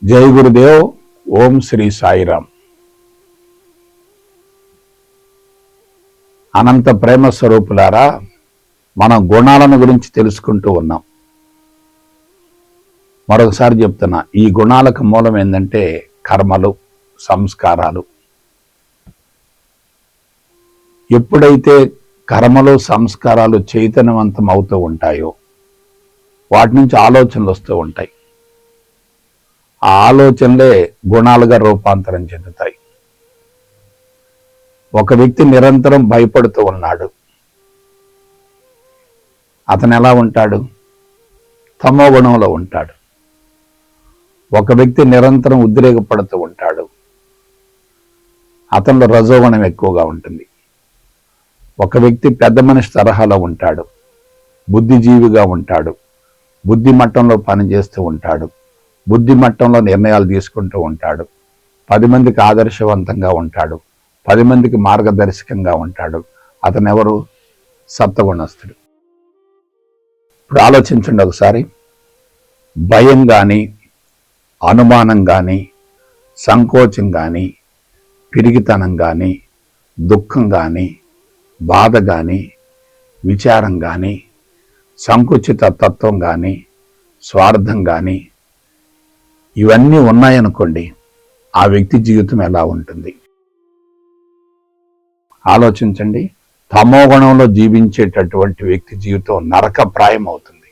జై గురుదేవ్. ఓం శ్రీ సాయిరామ్. అనంత ప్రేమ స్వరూపులారా, మనం గుణాలను గురించి తెలుసుకుంటూ ఉన్నాం. మరొకసారి చెప్తున్నా, ఈ గుణాలకు మూలం ఏంటంటే కర్మలు, సంస్కారాలు. ఎప్పుడైతే కర్మలు, సంస్కారాలు చైతన్యవంతం అవుతూ ఉంటాయో వాటి నుంచి ఆలోచనలు వస్తూ ఉంటాయి. ఆ ఆలోచనలే గుణాలుగా రూపాంతరం చెందుతాయి. ఒక వ్యక్తి నిరంతరం భయపడుతూ ఉన్నాడు, అతను ఎలా ఉంటాడు? తమో గుణంలో ఉంటాడు. ఒక వ్యక్తి నిరంతరం ఉద్రేకపడుతూ ఉంటాడు, అతనిలో రజోగుణం ఎక్కువగా ఉంటుంది. ఒక వ్యక్తి పెద్ద మనిషి తరహాలో ఉంటాడు, బుద్ధిజీవిగా ఉంటాడు, బుద్ధి మట్టంలో పనిచేస్తూ ఉంటాడు, బుద్ధి మట్టంలో నిర్ణయాలు తీసుకుంటూ ఉంటాడు, 10 మందికి ఆదర్శవంతంగా ఉంటాడు, 10 మందికి మార్గదర్శకంగా ఉంటాడు. అతను ఎవరు? సత్వగుణస్థుడు. ఇప్పుడు ఆలోచించండి ఒకసారి. భయం కానీ, అనుమానం కానీ, సంకోచం కానీ, పిరిగితనం కానీ, దుఃఖం కానీ, బాధ కానీ, విచారం కానీ, సంకుచిత తత్వం కానీ, స్వార్థం కానీ, ఇవన్నీ ఉన్నాయనుకోండి, ఆ వ్యక్తి జీవితం ఎలా ఉంటుంది? ఆలోచించండి. తమో గుణంలో జీవించేటటువంటి వ్యక్తి జీవితం నరకప్రాయం అవుతుంది.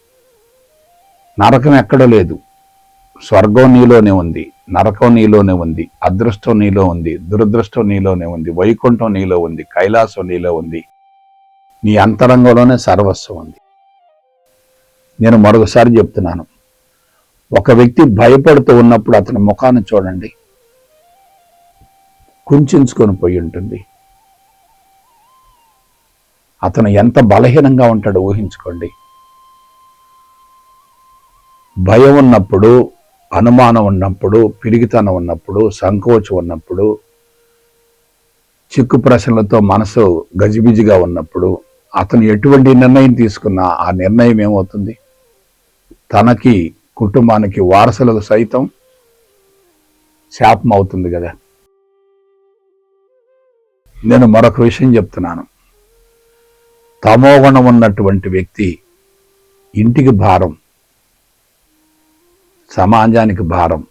నరకం ఎక్కడ లేదు. స్వర్గం నీలోనే ఉంది, నరకం నీలోనే ఉంది, అదృష్టం నీలో ఉంది, దురదృష్టం నీలోనే ఉంది, వైకుంఠం నీలో ఉంది, కైలాసం నీలో ఉంది. నీ అంతరంగంలోనే సర్వస్వం ఉంది. నేను మరొకసారి చెప్తున్నాను, ఒక వ్యక్తి భయపడుతూ ఉన్నప్పుడు అతని ముఖాన్ని చూడండి, కుంచుకొని పోయి ఉంటుంది. అతను ఎంత బలహీనంగా ఉంటాడో ఊహించుకోండి. భయం ఉన్నప్పుడు, అనుమానం ఉన్నప్పుడు, పిరిగితనం ఉన్నప్పుడు, సంకోచం ఉన్నప్పుడు, చిక్కు ప్రశ్నలతో మనసు గజిబిజిగా ఉన్నప్పుడు అతను ఎటువంటి నిర్ణయం తీసుకున్నా ఆ నిర్ణయం ఏమవుతుంది? తనకి, కుటుంబానికి, వారసులకు సైతం శాపం అవుతుంది కదా. నేను మరొక విషయం చెప్తున్నాను. తమోగుణం ఉన్నటువంటి వ్యక్తి ఇంటికి భారం, సమాజానికి భారం,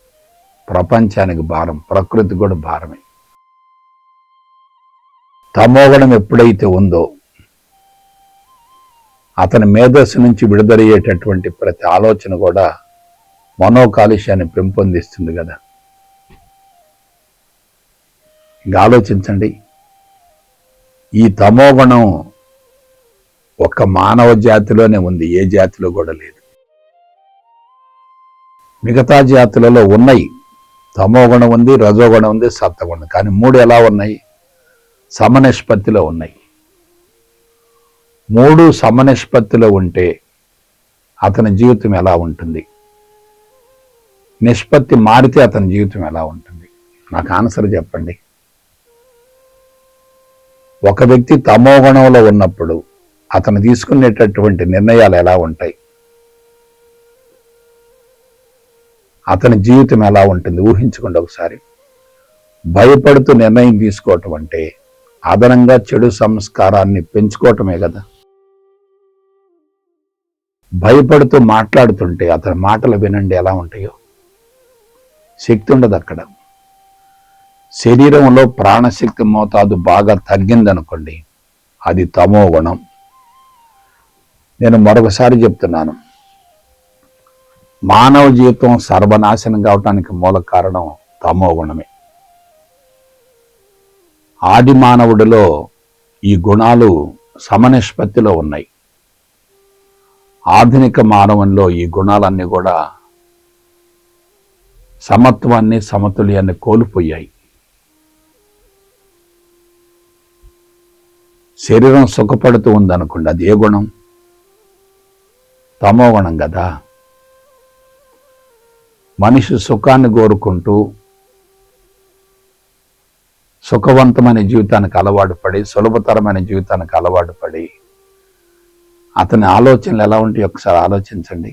ప్రపంచానికి భారం, ప్రకృతి కూడా భారమే. తమోగుణం ఎప్పుడైతే ఉందో అతని మేధస్సు నుంచి విడుదలయ్యేటటువంటి ప్రతి ఆలోచన కూడా మనోకాలుష్యాన్ని పెంపొందిస్తుంది కదా. ఇంకా ఆలోచించండి. ఈ తమోగుణం ఒక్క మానవ జాతిలోనే ఉంది, ఏ జాతిలో కూడా లేదు. మిగతా జాతులలో ఉన్నాయి. తమోగుణం ఉంది, రజోగుణం ఉంది, సత్వగుణం. కానీ 3 ఎలా ఉన్నాయి? సమనిష్పత్తిలో ఉన్నాయి. 3 సమనిష్పత్తిలో ఉంటే అతని జీవితం ఎలా ఉంటుంది? నిష్పత్తి మారితే అతని జీవితం ఎలా ఉంటుంది? నాకు ఆన్సర్ చెప్పండి. ఒక వ్యక్తి తమోగుణంలో ఉన్నప్పుడు అతను తీసుకునేటటువంటి నిర్ణయాలు ఎలా ఉంటాయి? అతని జీవితం ఎలా ఉంటుంది? ఊహించుకోండి ఒకసారి. భయపడుతూ నిర్ణయం తీసుకోవటం అంటే అదనంగా చెడు సంస్కారాన్ని పెంచుకోవటమే కదా. భయపడుతూ మాట్లాడుతుంటే అతని మాటలు వినండి ఎలా ఉంటాయో. శక్తి ఉండదు అక్కడ. శరీరంలో ప్రాణశక్తి మోతాదు బాగా తగ్గిందనుకోండి, అది తమో గుణం. నేను మరొకసారి చెప్తున్నాను, మానవ జీవితం సర్వనాశనం కావటానికి మూల కారణం తమో గుణమే. ఆది మానవుడిలో ఈ గుణాలు సమనిష్పత్తిలో ఉన్నాయి. ఆధునిక మానవంలో ఈ గుణాలన్నీ కూడా సమత్వాన్ని, సమతుల్యాన్ని కోల్పోయాయి. శరీరం సుఖపడుతూ ఉందనుకోండి, అది ఏ గుణం? తమో గుణం కదా. మనిషి సుఖాన్ని కోరుకుంటూ సుఖవంతమైన జీవితానికి అలవాటు పడి, సులభతరమైన జీవితానికి అలవాటు పడి అతని ఆలోచనలు ఎలా ఉంటాయి ఒకసారి ఆలోచించండి.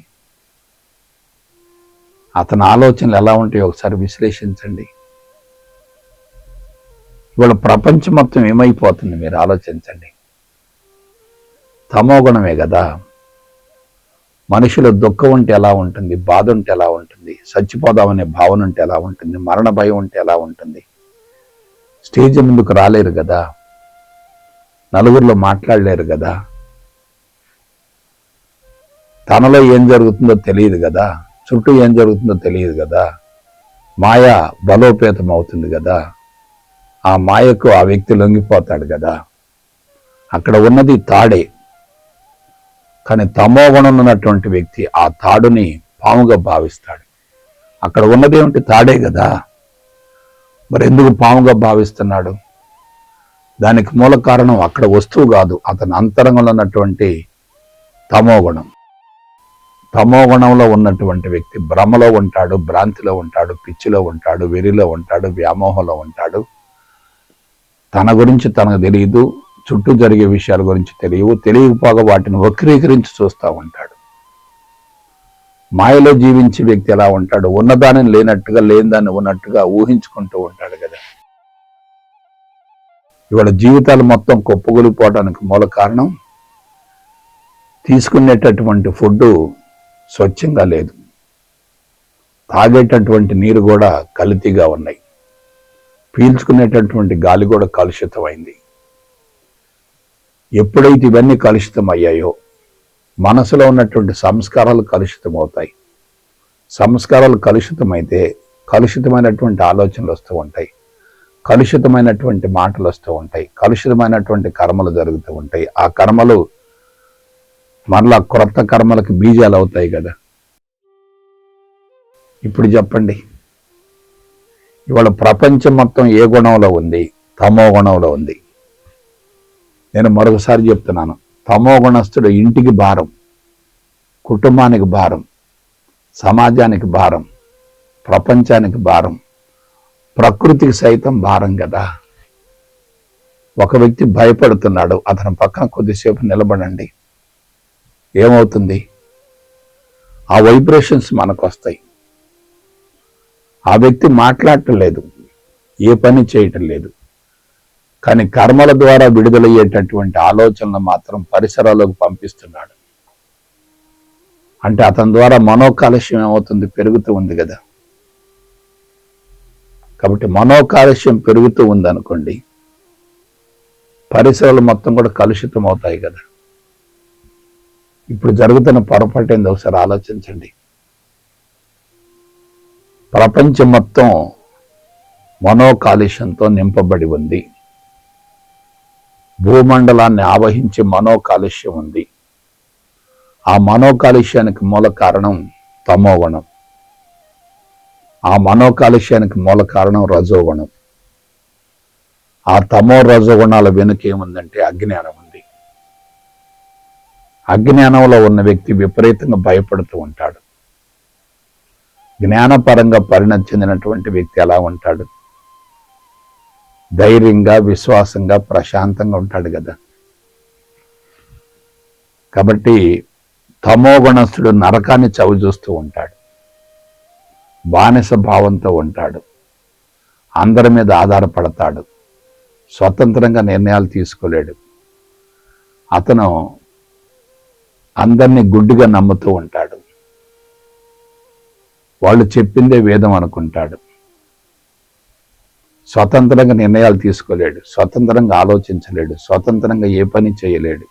అతని ఆలోచనలు ఎలా ఉంటాయో ఒకసారి విశ్లేషించండి. ఇవాళ ప్రపంచం మొత్తం ఏమైపోతుంది మీరు ఆలోచించండి. తమోగుణమే కదా. మనుషుల దుఃఖం ఉంటే ఎలా ఉంటుంది, బాధ ఉంటే ఎలా ఉంటుంది, చచ్చిపోదామనే భావన ఉంటే ఎలా ఉంటుంది, మరణ భయం ఉంటే ఎలా ఉంటుంది. స్టేజ్ ముందుకు రాలేరు కదా, నలుగురిలో మాట్లాడలేరు కదా, తనలో ఏం జరుగుతుందో తెలియదు కదా, చుట్టూ ఏం జరుగుతుందో తెలియదు కదా, మాయ బలోపేతం అవుతుంది కదా, ఆ మాయకు ఆ వ్యక్తి లొంగిపోతాడు కదా. అక్కడ ఉన్నది తాడే, కానీ తమోగుణం ఉన్నటువంటి వ్యక్తి ఆ తాడుని పాముగా భావిస్తాడు. అక్కడ ఉన్నది ఏమిటి? తాడే కదా. మరి ఎందుకు పాముగా భావిస్తున్నాడు? దానికి మూల కారణం అక్కడ వస్తువు కాదు, అతని అంతరంగంలో ఉన్నటువంటి తమోగుణం. తమోగుణంలో ఉన్నటువంటి వ్యక్తి భ్రమలో ఉంటాడు, భ్రాంతిలో ఉంటాడు, పిచ్చిలో ఉంటాడు, వెరిలో ఉంటాడు, వ్యామోహంలో ఉంటాడు. తన గురించి తనకు తెలియదు, చుట్టూ జరిగే విషయాల గురించి తెలియకపోగా వాటిని వక్రీకరించి చూస్తూ ఉంటాడు. మాయలో జీవించే వ్యక్తి ఎలా ఉంటాడు? ఉన్నదాన్ని లేనట్టుగా, లేని దాన్ని ఉన్నట్టుగా ఊహించుకుంటూ ఉంటాడు కదా. ఇవాళ జీవితాలు మొత్తం కుప్పగొలిపోవడానికి మూల కారణం తీసుకునేటటువంటి ఫుడ్ స్వచ్ఛంగా లేదు, తాగేటటువంటి నీరు కూడా కల్తీగా ఉన్నాయి, పీల్చుకునేటటువంటి గాలి కూడా కలుషితమైంది. ఎప్పుడైతే ఇవన్నీ కలుషితం అయ్యాయో మనసులో ఉన్నటువంటి సంస్కారాలు కలుషితమవుతాయి. సంస్కారాలు కలుషితమైతే కలుషితమైనటువంటి ఆలోచనలు వస్తూ ఉంటాయి, కలుషితమైనటువంటి మాటలు వస్తూ ఉంటాయి, కలుషితమైనటువంటి కర్మలు జరుగుతూ ఉంటాయి. ఆ కర్మలు మరలా క్రొత్త కర్మలకు బీజాలు అవుతాయి కదా. ఇప్పుడు చెప్పండి, ఇవాళ ప్రపంచం మొత్తం ఏ గుణంలో ఉంది? తమో గుణంలో ఉంది. నేను మరొకసారి చెప్తున్నాను, తమో గుణస్థుడు ఇంటికి భారం, కుటుంబానికి భారం, సమాజానికి భారం, ప్రపంచానికి భారం, ప్రకృతికి సైతం భారం కదా. ఒక వ్యక్తి భయపడుతున్నాడు, అతని పక్కన కొద్దిసేపు నిలబడండి, ఏమవుతుంది? ఆ వైబ్రేషన్స్ మనకు వస్తాయి. ఆ వ్యక్తి మాట్లాడటం లేదు, ఏ పని చేయటం లేదు, కానీ కర్మల ద్వారా విడుదలయ్యేటటువంటి ఆలోచనలు మాత్రం పరిసరాల్లోకి పంపిస్తున్నాడు. అంటే అతని ద్వారా మనోకాలుష్యం ఏమవుతుంది? పెరుగుతూ ఉంది కదా. కాబట్టి మనోకాలుష్యం పెరుగుతూ ఉందనుకోండి, పరిసరాలు మొత్తం కూడా కలుషితం అవుతాయి కదా. ఇప్పుడు జరుగుతున్న పొరపాటు ఏందో ఒకసారి ఆలోచించండి. ప్రపంచం మొత్తం మనోకాలుష్యంతో నింపబడి ఉంది. భూమండలాన్ని ఆవహించి మనోకాలుష్యం ఉంది. ఆ మనోకాలుష్యానికి మూల కారణం తమోగుణం. ఆ మనోకాలుష్యానికి మూల కారణం రజోగుణం. ఆ తమో రజోగుణాల వెనుక ఏముందంటే అజ్ఞానం ఉంది. అజ్ఞానంలో ఉన్న వ్యక్తి విపరీతంగా భయపడుతూ ఉంటాడు. జ్ఞానపరంగా పరిణతి చెందినటువంటి వ్యక్తి ఎలా ఉంటాడు? ధైర్యంగా, విశ్వాసంగా, ప్రశాంతంగా ఉంటాడు కదా. కాబట్టి తమోగుణస్థుడు నరకాన్ని చవిచూస్తూ ఉంటాడు, బానిస భావంతో ఉంటాడు, అందరి మీద ఆధారపడతాడు, స్వతంత్రంగా నిర్ణయాలు తీసుకోలేడు. అతను అందరినీ గుడ్డిగా నమ్ముతూ ఉంటాడు, వాళ్ళు చెప్పిందే వేదం అనుకుంటాడు, స్వతంత్రంగా నిర్ణయాలు తీసుకోలేడు, స్వతంత్రంగా ఆలోచించలేడు, స్వతంత్రంగా ఏ పని చేయలేడు.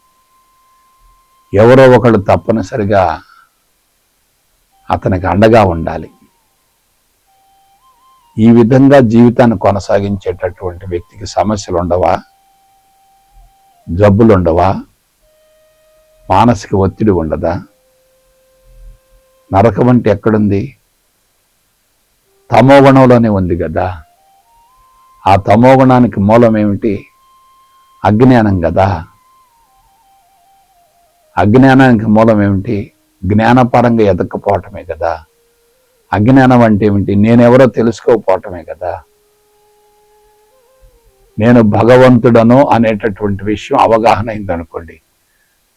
ఎవరో ఒకళ్ళు తప్పనిసరిగా అతనికి అండగా ఉండాలి. ఈ విధంగా జీవితాన్ని కొనసాగించేటటువంటి వ్యక్తికి సమస్యలు ఉండవా? జబ్బులు ఉండవా? మానసిక ఒత్తిడి ఉండదా? నరకం అంటే ఎక్కడుంది? తమోగుణంలోనే ఉంది కదా. ఆ తమోగుణానికి మూలం ఏమిటి? అజ్ఞానం కదా. అజ్ఞానానికి మూలం ఏమిటి? జ్ఞానపరంగా ఎదక్కపోవటమే కదా. అజ్ఞానం అంటే ఏమిటి? నేనెవరో తెలుసుకోకపోవటమే కదా. నేను భగవంతుడను అనేటటువంటి విషయం అవగాహన అయిందనుకోండి,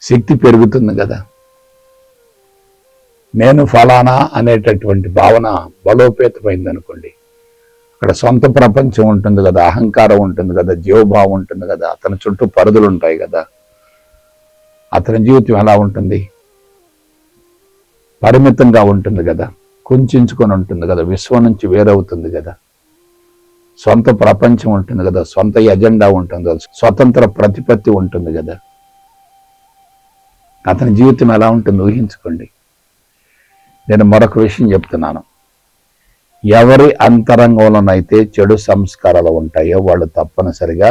శక్తి పెరుగుతుంది కదా. నేను ఫలానా అనేటటువంటి భావన బలోపేతమైంది అనుకోండి, అక్కడ సొంత ప్రపంచం ఉంటుంది కదా, అహంకారం ఉంటుంది కదా, జీవభావం ఉంటుంది కదా, అతని చుట్టూ పరిధులు ఉంటాయి కదా, అతని జీవితం ఎలా ఉంటుంది? పరిమితంగా ఉంటుంది కదా, కుంచుకొని ఉంటుంది కదా, విశ్వం నుంచి వేరవుతుంది కదా, సొంత ప్రపంచం ఉంటుంది కదా, సొంత ఎజెండా ఉంటుంది కదా, స్వతంత్ర ప్రతిపత్తి ఉంటుంది కదా. అతని జీవితం ఎలా ఉంటుంది ఊహించుకోండి. నేను మరొక విషయం చెప్తున్నాను. ఎవరి అంతరంగంలోనైతే చెడు సంస్కారాలు ఉంటాయో వాళ్ళు తప్పనిసరిగా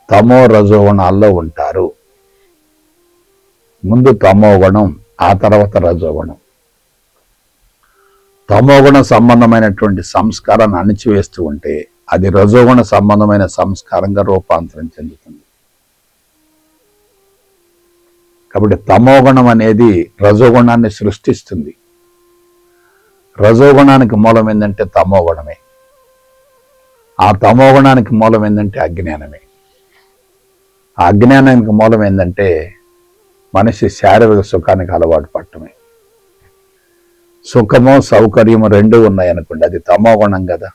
తమో రజోగుణాల్లో ఉంటారు. ముందు తమో గుణం, ఆ తర్వాత రజోగుణం. తమోగుణ సంబంధమైనటువంటి సంస్కారాన్ని అణిచివేస్తూ ఉంటే అది రజోగుణ సంబంధమైన సంస్కారంగా రూపాంతరం చెందుతుంది. కాబట్టి తమోగుణం అనేది రజోగుణాన్ని సృష్టిస్తుంది. రజోగుణానికి మూలం ఏంటంటే తమోగుణమే. ఆ తమోగుణానికి మూలం ఏంటంటే అజ్ఞానమే. ఆ అజ్ఞానానికి మూలం ఏంటంటే మనిషి శారీరక సుఖానికి అలవాటు పడటమే. సుఖము సౌకర్యము రెండూ ఉన్నాయనుకోండి, అది తమోగుణం కదా.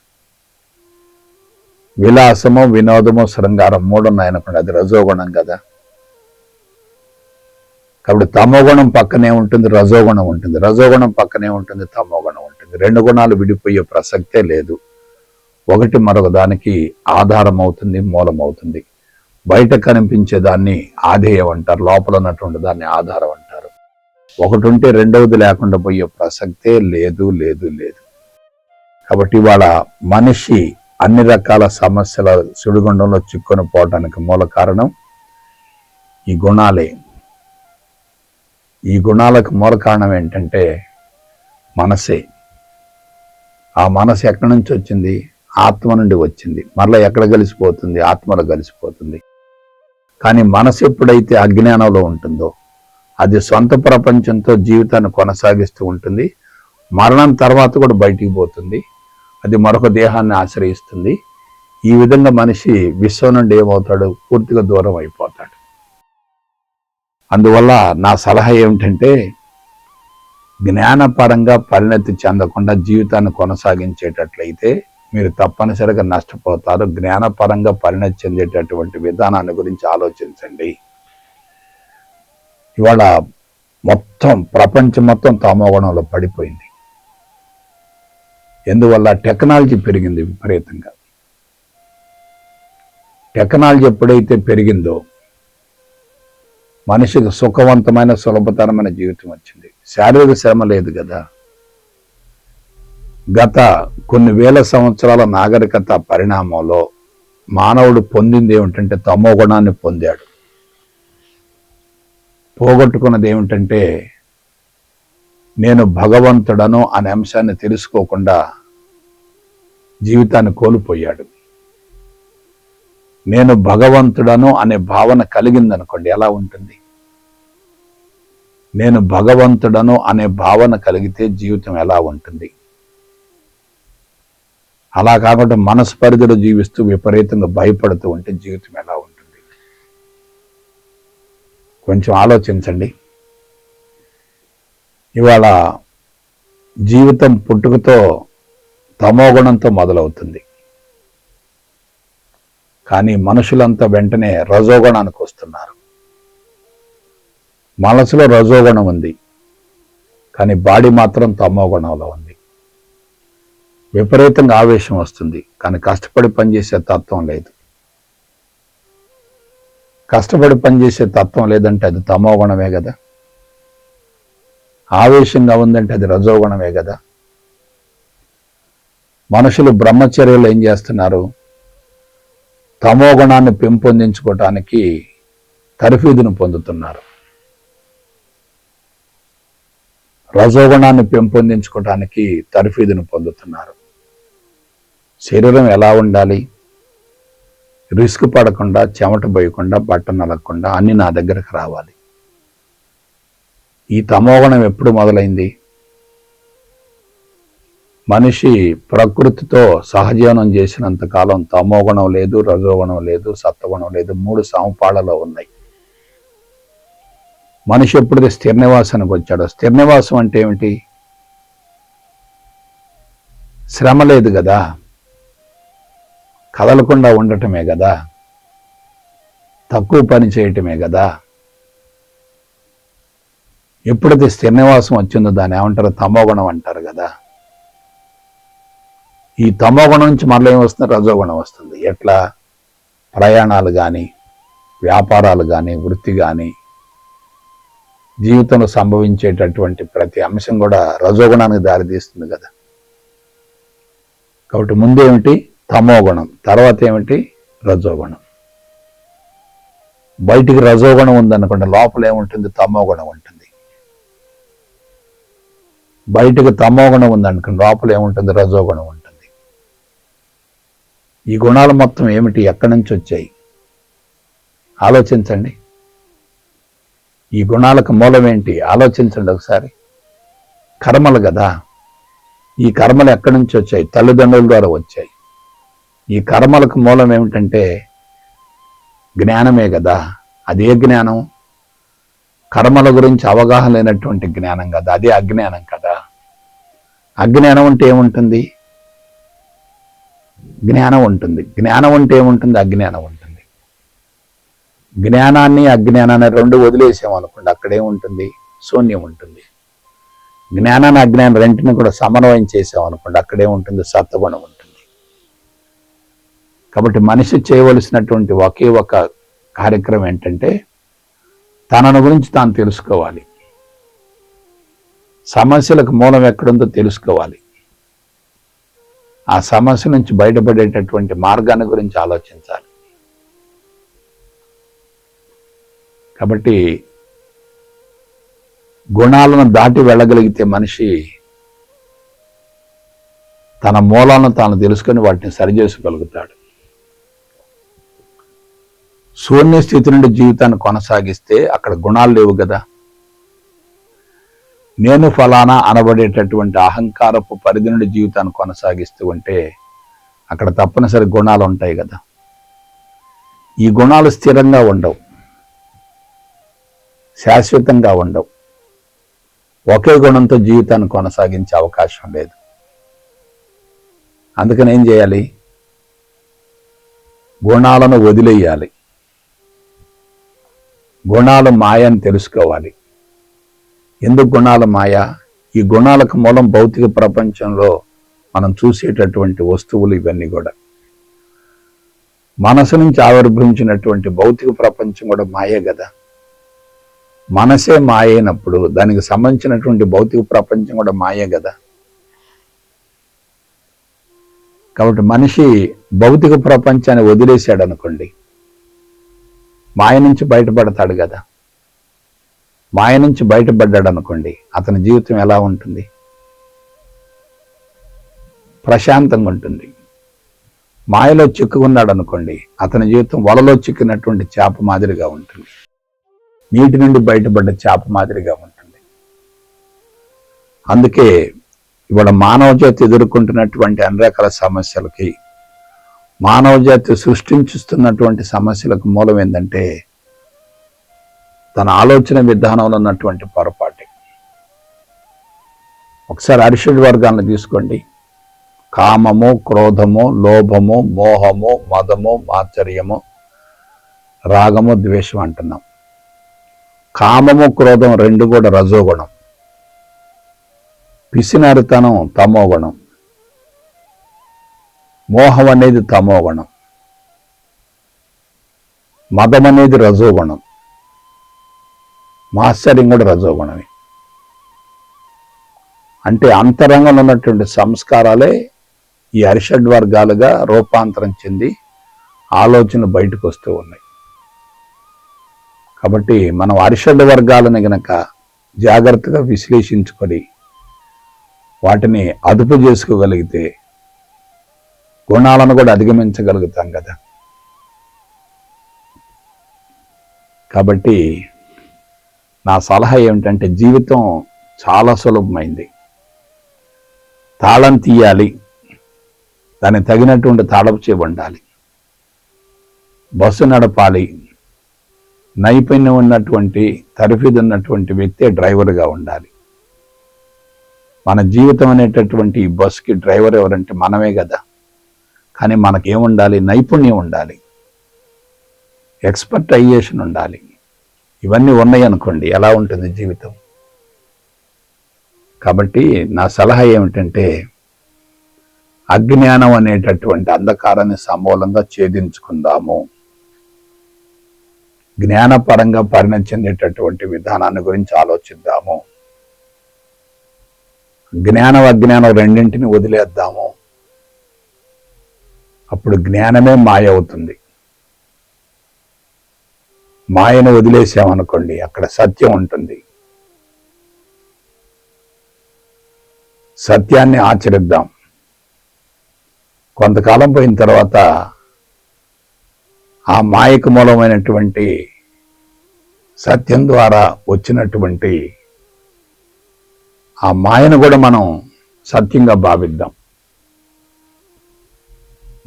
విలాసము వినోదము శృంగారం మూడు ఉన్నాయనుకోండి, అది రజోగుణం కదా. కాబట్టి తమోగుణం పక్కనే ఉంటుంది, రజోగుణం ఉంటుంది. రజోగుణం పక్కనే ఉంటుంది, తమోగుణం ఉంటుంది. రెండు గుణాలు విడిపోయే ప్రసక్తే లేదు. ఒకటి మరొక దానికి ఆధారం అవుతుంది, మూలం అవుతుంది. బయట కనిపించే దాన్ని ఆధేయం అంటారు, లోపల ఉన్నటువంటి దాన్ని ఆధారం అంటారు. ఒకటి ఉంటే రెండవది లేకుండా పోయే ప్రసక్తే లేదు లేదు లేదు. కాబట్టి ఇవాళ మనిషి అన్ని రకాల సమస్యల సుడిగుండంలో చిక్కుని పోవటానికి మూల కారణం ఈ గుణాలే. ఈ గుణాలకు మూల కారణం ఏంటంటే మనసే. ఆ మనసు ఎక్కడి నుంచి వచ్చింది? ఆత్మ నుండి వచ్చింది. మరలా ఎక్కడ కలిసిపోతుంది? ఆత్మలో కలిసిపోతుంది. కానీ మనసు ఎప్పుడైతే అజ్ఞానంలో ఉంటుందో అది సొంత ప్రపంచంతో జీవితాన్ని కొనసాగిస్తూ ఉంటుంది. మరణం తర్వాత కూడా బయటికి పోతుంది. అది మరొక దేహాన్ని ఆశ్రయిస్తుంది. ఈ విధంగా మనిషి విశ్వం నుండి ఏమవుతాడు? పూర్తిగా దూరం అయిపోతాడు. అందువల్ల నా సలహా ఏమిటంటే జ్ఞానపరంగా పరిణతి చెందకుండా జీవితాన్ని కొనసాగించేటట్లయితే మీరు తప్పనిసరిగా నష్టపోతారు. జ్ఞానపరంగా పరిణతి చెందేటటువంటి విధానాన్ని గురించి ఆలోచించండి. ఇవాళ మొత్తం ప్రపంచం మొత్తం తమోగుణంలో పడిపోయింది. ఎందువల్ల? టెక్నాలజీ పెరిగింది విపరీతంగా. టెక్నాలజీ ఎప్పుడైతే పెరిగిందో మనిషికి సుఖవంతమైన సులభతరమైన జీవితం వచ్చింది. శారీరక శ్రమ లేదు కదా. గత కొన్ని వేల సంవత్సరాల నాగరికత పరిణామంలో మానవుడు పొందింది ఏమిటంటే తమో గుణాన్ని పొందాడు. పోగొట్టుకున్నది ఏమిటంటే నేను భగవంతుడను అనే అంశాన్ని తెలుసుకోకుండా జీవితాన్ని కోల్పోయాడు. నేను భగవంతుడను అనే భావన కలిగిందనుకోండి, ఎలా ఉంటుంది? నేను భగవంతుడను అనే భావన కలిగితే జీవితం ఎలా ఉంటుంది? అలా కాకుండా మనసు పరిధిలో జీవిస్తూ విపరీతంగా భయపడుతూ ఉంటే జీవితం ఎలా ఉంటుంది? కొంచెం ఆలోచించండి. ఇవాళ జీవితం పుట్టుకతో తమోగుణంతో మొదలవుతుంది. కానీ మనుషులంతా వెంటనే రజోగుణానికి వస్తున్నారు. మనసులో రజోగుణం ఉంది, కానీ బాడీ మాత్రం తమోగుణంలో ఉంది. విపరీతంగా ఆవేశం వస్తుంది, కానీ కష్టపడి పనిచేసే తత్వం లేదు. కష్టపడి పనిచేసే తత్వం లేదంటే అది తమోగుణమే కదా. ఆవేశంగా ఉందంటే అది రజోగుణమే కదా. మనుషులు బ్రహ్మచర్యలు ఏం చేస్తున్నారు? తమోగుణాన్ని పెంపొందించుకోవటానికి తర్ఫీదును పొందుతున్నారు. రజోగుణాన్ని పెంపొందించుకోవటానికి తర్ఫీదును పొందుతున్నారు. శరీరం ఎలా ఉండాలి? రిస్క్ పడకుండా, చెమట పోయకుండా, బట్ట నలగకుండా అన్ని నా దగ్గరకు రావాలి. ఈ తమోగుణం ఎప్పుడు మొదలైంది? మనిషి ప్రకృతితో సహజీవనం చేసినంత కాలం తమోగుణం లేదు, రజోగుణం లేదు, సత్వగుణం లేదు. 3 సమపాళ్లలో ఉన్నాయి. మనిషి ఎప్పుడైతే స్థిర నివాసానికి వచ్చాడో, స్థిర నివాసం అంటే ఏమిటి? శ్రమ లేదు కదా, కదలకుండా ఉండటమే కదా, తక్కువ పని చేయటమే కదా. ఎప్పుడైతే స్థిర నివాసం వచ్చిందో దాన్ని ఏమంటారు? తమోగుణం అంటారు కదా. ఈ తమోగుణం నుంచి మరలా ఏం వస్తుంది? రజోగుణం వస్తుంది. ఎట్లా? ప్రయాణాలు కానీ, వ్యాపారాలు కానీ, వృత్తి కానీ, జీవితంలో సంభవించేటటువంటి ప్రతి అంశం కూడా రజోగుణానికి దారితీస్తుంది కదా. కాబట్టి ముందేమిటి? తమోగుణం, తర్వాత ఏమిటి? రజోగుణం. బయటికి రజోగుణం ఉందనుకోండి, లోపల ఏముంటుంది? తమోగుణం ఉంటుంది. బయటికి తమోగుణం ఉందనుకోండి, లోపల ఏముంటుంది? రజోగుణం ఉంటుంది. ఈ గుణాలు మొత్తం ఏమిటి? ఎక్కడి నుంచి వచ్చాయి? ఆలోచించండి. ఈ గుణాలకు మూలం ఏంటి? ఆలోచించండి ఒకసారి. కర్మలు కదా. ఈ కర్మలు ఎక్కడి నుంచి వచ్చాయి? తల్లిదండ్రుల ద్వారా వచ్చాయి. ఈ కర్మలకు మూలం ఏమిటంటే జ్ఞానమే కదా. అదే జ్ఞానం. కర్మల గురించి అవగాహన లేనటువంటి జ్ఞానం కదా, అదే అజ్ఞానం కదా. అజ్ఞానం అంటే ఏముంటుంది? జ్ఞానం ఉంటుంది. జ్ఞానం అంటే ఏముంటుంది? అజ్ఞానం ఉంటుంది. జ్ఞానాన్ని అజ్ఞానాన్ని రెండు వదిలేసామనుకోండి, అక్కడేముంటుంది? శూన్యం ఉంటుంది. జ్ఞానాన్ని అజ్ఞానం రెంటిని కూడా సమన్వయం చేసామనుకోండి, అక్కడేముంటుంది? సత్వగుణం ఉంటుంది. కాబట్టి మనిషి చేయవలసినటువంటి ఒకే ఒక కార్యక్రమం ఏంటంటే తనను గురించి తాను తెలుసుకోవాలి. సమస్యలకు మూలం ఎక్కడుందో తెలుసుకోవాలి. ఆ సమస్య నుంచి బయటపడేటటువంటి మార్గాన్ని గురించి ఆలోచించాలి. కాబట్టి గుణాలను దాటి వెళ్ళగలిగితే మనిషి తన మూలాలను తాను తెలుసుకొని వాటిని సరిచేసుకోగలుగుతాడు. శూన్య స్థితి నుండి జీవితాన్ని కొనసాగిస్తే అక్కడ గుణాలు లేవు కదా. నేను ఫలానా అనబడేటటువంటి అహంకారపు పరిధి నుండి జీవితాన్ని కొనసాగిస్తూ ఉంటే అక్కడ తప్పనిసరి గుణాలు ఉంటాయి కదా. ఈ గుణాలు స్థిరంగా ఉండవు, శాశ్వతంగా ఉండవు. ఒకే గుణంతో జీవితాన్ని కొనసాగించే అవకాశం లేదు. అందుకని ఏం చేయాలి? గుణాలను వదిలేయాలి. గుణాలు మాయ అని తెలుసుకోవాలి. ఎందుకు గుణాలు మాయ? ఈ గుణాలకు మూలం భౌతిక ప్రపంచంలో మనం చూసేటటువంటి వస్తువులు ఇవన్నీ కూడా. మనసు నుంచి ఆవిర్భవించినటువంటి భౌతిక ప్రపంచం కూడా మాయే కదా. మనసే మాయ అయినప్పుడు దానికి సంబంధించినటువంటి భౌతిక ప్రపంచం కూడా మాయే కదా. కాబట్టి మనిషి భౌతిక ప్రపంచాన్ని వదిలేశాడు అనుకోండి, మాయ నుంచి బయటపడతాడు కదా. మాయ నుంచి బయటపడ్డాడు అనుకోండి, అతని జీవితం ఎలా ఉంటుంది? ప్రశాంతంగా ఉంటుంది. మాయలో చిక్కుకున్నాడు అనుకోండి, అతని జీవితం వలలో చిక్కినటువంటి చేప మాదిరిగా ఉంటుంది. నీటి నుండి బయటపడ్డ చేప మాదిరిగా ఉంటుంది. అందుకే ఇవాళ మానవ జాతి ఎదుర్కొంటున్నటువంటి అన్ని రకాల సమస్యలకి, మానవ జాతి సృష్టించుతున్నటువంటి సమస్యలకు మూలం ఏంటంటే తన ఆలోచన విధానంలో ఉన్నటువంటి పొరపాటే. ఒకసారి అరిషడ్ వర్గాలను తీసుకోండి. కామము, క్రోధము, లోభము, మోహము, మదము, మాత్సర్యము, రాగము, ద్వేషం అంటున్నాం. కామము, క్రోధం రెండు కూడా రజోగుణం. పిసినారితనం తమోగుణం. మోహం అనేది తమోగుణం. మదం అనేది రజోగుణం. మాత్సర్యం కూడా రజోగుణమే. అంటే అంతరంగంలో ఉన్నటువంటి సంస్కారాలే ఈ అరిషడ్ వర్గాలుగా రూపాంతరం చెంది ఆలోచనలు బయటకు వస్తూ ఉన్నాయి. కాబట్టి మనం అరిషడ్ వర్గాలను గనక జాగ్రత్తగా విశ్లేషించుకొని వాటిని అదుపు చేసుకోగలిగితే గుణాలను కూడా అధిగమించగలుగుతాం కదా. కాబట్టి నా సలహా ఏమిటంటే జీవితం చాలా సులభమైంది. తాళం తీయాలి, దానికి తగినటువంటి తాళపు చెవి ఉండాలి. బస్సు నడపాలి, నైపుణ్యం ఉన్నటువంటి తరఫీదు ఉన్నటువంటి వ్యక్తే డ్రైవర్గా ఉండాలి. మన జీవితం అనేటటువంటి ఈ బస్కి డ్రైవర్ ఎవరంటే మనమే కదా. కానీ మనకేముండాలి? నైపుణ్యం ఉండాలి, ఎక్స్పర్టైజేషన్ ఉండాలి. ఇవన్నీ ఉన్నాయి అనుకోండి, ఎలా ఉంటుంది జీవితం? కాబట్టి నా సలహా ఏమిటంటే, అజ్ఞానం అనేటటువంటి అంధకారాన్ని సమూలంగా ఛేదించుకుందాము. జ్ఞానపరంగా పరిణతి చెందేటటువంటి విధానాన్ని గురించి ఆలోచిద్దాము. జ్ఞానం అజ్ఞానం రెండింటిని వదిలేద్దాము. అప్పుడు జ్ఞానమే మాయ అవుతుంది. మాయను వదిలేసామనుకోండి, అక్కడ సత్యం ఉంటుంది. సత్యాన్ని ఆచరిద్దాం. కొంతకాలం పోయిన తర్వాత ఆ మాయకు మూలమైనటువంటి సత్యం ద్వారా వచ్చినటువంటి ఆ మాయను కూడా మనం సత్యంగా భావిద్దాం.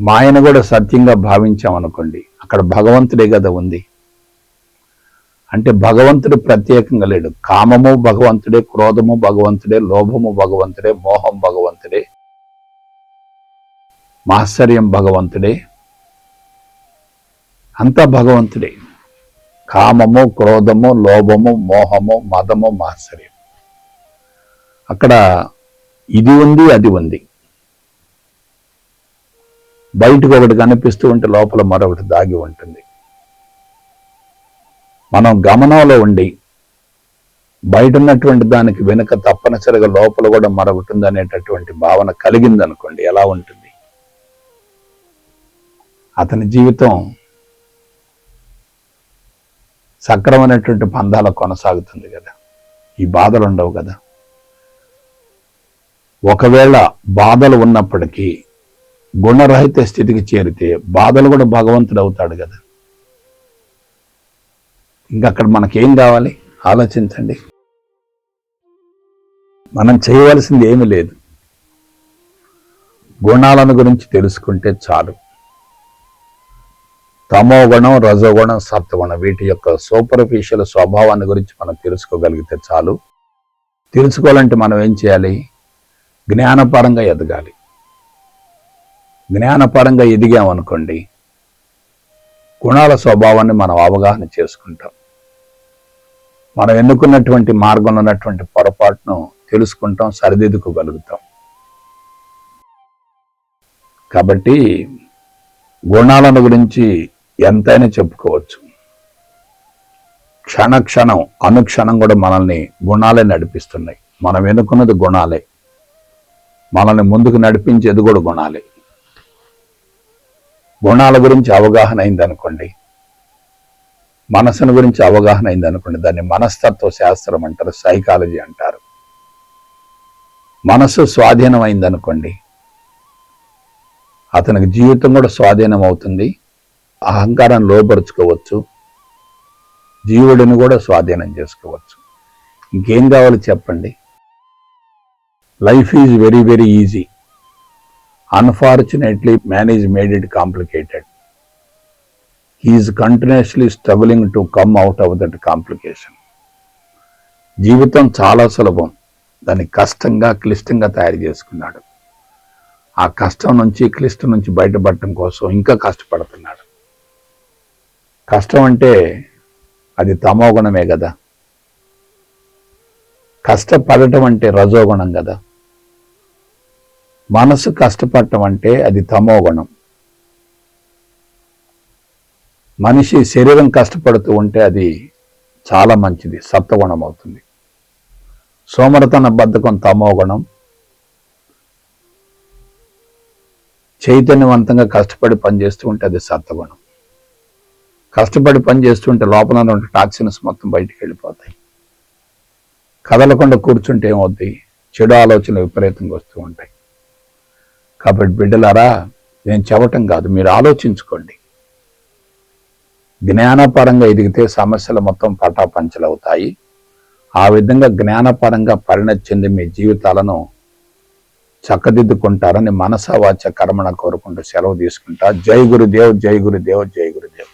మాయను కూడా సత్యంగా భావించామనుకోండి, అక్కడ భగవంతుడే కదా ఉంది. అంటే భగవంతుడు ప్రత్యేకంగా లేడు. కామము భగవంతుడే, క్రోధము భగవంతుడే, లోభము భగవంతుడే, మోహం భగవంతుడే, మాత్సర్యం భగవంతుడే, అంతా భగవంతుడే. కామము, క్రోధము, లోభము, మోహము, మదము, మాత్సర్యం. అక్కడ ఇది ఉంది, అది ఉంది. బయటకు ఒకటి కనిపిస్తూ ఉంటే లోపల మరొకటి దాగి ఉంటుంది. మనం గమనంలో ఉండి బయట ఉన్నటువంటి దానికి వెనుక తప్పనిసరిగా లోపల కూడా మరొకటి ఉంది అనేటటువంటి భావన కలిగిందనుకోండి, ఎలా ఉంటుంది? అతని జీవితం సక్రమైనటువంటి పందాల కొనసాగుతుంది కదా. ఈ బాధలు ఉండవు కదా. ఒకవేళ బాధలు ఉన్నప్పటికీ గుణరహిత స్థితికి చేరితే బాధలు కూడా భగవంతుడు అవుతాడు కదా. ఇంకక్కడ మనకేం కావాలి? ఆలోచించండి. మనం చేయవలసింది ఏమీ లేదు. గుణాలను గురించి తెలుసుకుంటే చాలు. తమోగుణం, రజోగుణం, సత్వగుణం, వీటి యొక్క సూపర్ఫిషియల్ స్వభావాన్ని గురించి మనం తెలుసుకోగలిగితే చాలు. తెలుసుకోవాలంటే మనం ఏం చేయాలి? జ్ఞానపరంగా ఎదగాలి. జ్ఞానపరంగా ఎదిగామనుకోండి, గుణాల స్వభావాన్ని మనం అవగాహన చేసుకుంటాం. మనం ఎన్నుకున్నటువంటి మార్గంలో ఉన్నటువంటి పొరపాటును తెలుసుకుంటాం, సరిదిద్దుకోగలుగుతాం. కాబట్టి గుణాలను గురించి ఎంతైనా చెప్పుకోవచ్చు. క్షణక్షణం, అనుక్షణం కూడా మనల్ని గుణాలే నడిపిస్తున్నాయి. మనం ఎన్నుకున్నది గుణాలే. మనల్ని ముందుకు నడిపించేది కూడా గుణాలే. గుణాల గురించి అవగాహన అయిందనుకోండి, మనసును గురించి అవగాహన అయిందనుకోండి, దాన్ని మనస్తత్వ శాస్త్రం అంటారు, సైకాలజీ అంటారు. మనసు స్వాధీనం అయిందనుకోండి, అతనికి జీవితం కూడా స్వాధీనం అవుతుంది. అహంకారాన్ని లోపరుచుకోవచ్చు, జీవుడిని కూడా స్వాధీనం చేసుకోవచ్చు. ఇంకేం కావాలి చెప్పండి? Life is very very easy. Unfortunately man is made it complicated. He is continuously struggling to come out of that complication. జీవితం చాలా సులభం, దాన్ని కష్టంగా, క్లిష్టంగా తయారు చేసుకున్నాడు. ఆ కష్టం నుంచి, క్లిష్టం నుంచి బయటపడటం కోసం ఇంకా కష్టపడుతున్నాడు. కష్టం అంటే అది తమోగుణమే కదా. కష్టపడటం అంటే రజోగుణం కదా. మనసు కష్టపడటం అంటే అది తమోగుణం. మనిషి శరీరం కష్టపడుతూ ఉంటే అది చాలా మంచిది, సత్వగుణం అవుతుంది. సోమరతన బద్ధకం తమోగుణం. చైతన్యవంతంగా కష్టపడి పనిచేస్తూ ఉంటే అది సత్వగుణం. కష్టపడి పనిచేస్తుంటే లోపల ఉన్న టాక్సిన్స్ మొత్తం బయటికి వెళ్ళిపోతాయి. కదలకుండా కూర్చుంటే ఏమవుతాయి? చెడు ఆలోచనలు విపరీతంగా వస్తూ ఉంటాయి. కాబట్టి బిడ్డలారా, నేను చెప్పటం కాదు, మీరు ఆలోచించుకోండి. జ్ఞానపరంగా ఎదిగితే సమస్యలు మొత్తం పటాపంచలవుతాయి. ఆ విధంగా జ్ఞానపరంగా పరిణతి చెంది మీ జీవితాలను చక్కదిద్దుకుంటారని మనసా వాచ కర్మణ కోరుకుంటూ సెలవు తీసుకుంటా. జై గురుదేవ్, జై గురుదేవ్, జై గురుదేవ్.